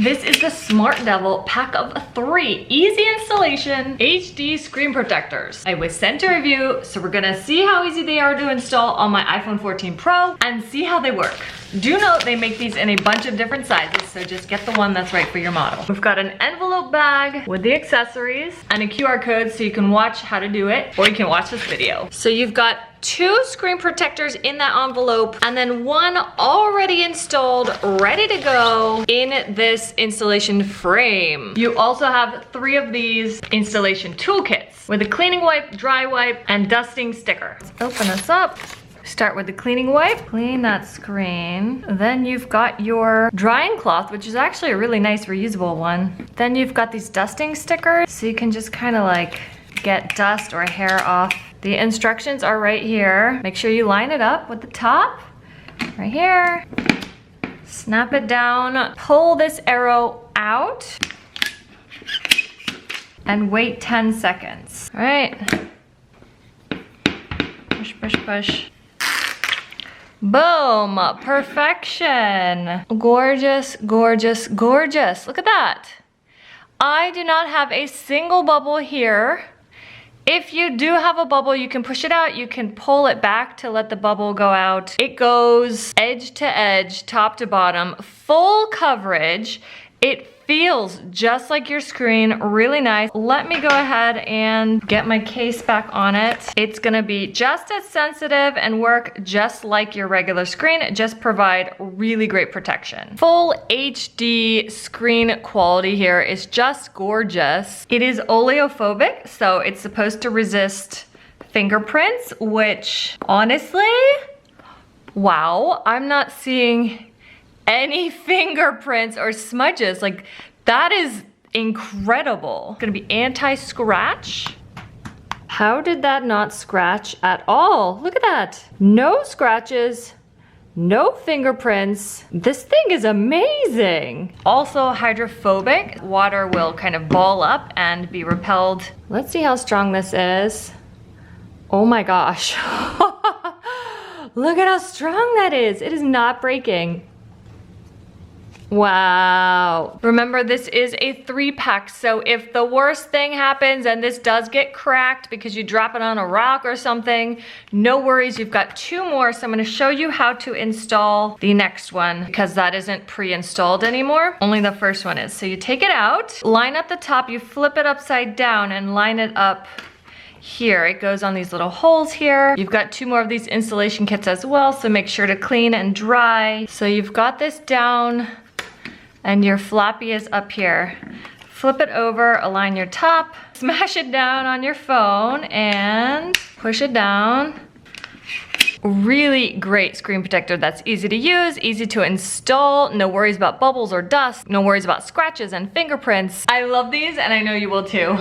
This is the SmartDevil pack of 3 easy installation HD screen protectors. I was sent a review, so we're gonna see how easy they are to install on my iPhone 14 Pro and see how they work. Do note they make these in a bunch of different sizes, so just get the one that's right for your model. We've got an envelope bag with the accessories and a QR code so you can watch how to do it, or you can watch this video. So you've got 2 screen protectors in that envelope and then 1 already installed, ready to go in this installation frame. You also have 3 of these installation toolkits with a cleaning wipe, dry wipe, and dusting sticker. Let's open this up. Start with the cleaning wipe, clean that screen. Then you've got your drying cloth, which is actually a really nice reusable one. Then you've got these dusting stickers, so you can just kind of like get dust or hair off. The instructions are right here. Make sure you line it up with the top, right here. Snap it down, pull this arrow out, and wait 10 seconds. All right. Push, push, push. Boom, perfection. Gorgeous, gorgeous, gorgeous. Look at that. I do not have a single bubble here. If you do have a bubble, you can push it out. You can pull it back to let the bubble go out. It goes edge to edge, top to bottom, full coverage. It feels just like your screen, really nice. Let me go ahead and get my case back on it. It's gonna be just as sensitive and work just like your regular screen, just provide really great protection. Full HD screen quality here is just gorgeous. It is oleophobic, so it's supposed to resist fingerprints, which honestly, wow, I'm not seeing any fingerprints or smudges. Like, that is incredible. It's gonna be anti-scratch. How did that not scratch at all? Look at that. No scratches, no fingerprints. This thing is amazing. Also hydrophobic. Water will kind of ball up and be repelled. Let's see how strong this is. Oh my gosh. Look at how strong that is. It is not breaking. Wow. Remember, this is a 3-pack, so if the worst thing happens and this does get cracked because you drop it on a rock or something, no worries, you've got 2 more. So I'm gonna show you how to install the next one because that isn't pre-installed anymore. Only the first one is. So you take it out, line up the top, you flip it upside down and line it up here. It goes on these little holes here. You've got 2 more of these installation kits as well, so make sure to clean and dry. So you've got this down, and your floppy is up here. Flip it over, align your top, smash it down on your phone, and push it down. Really great screen protector that's easy to use, easy to install, no worries about bubbles or dust, no worries about scratches and fingerprints. I love these, and I know you will too.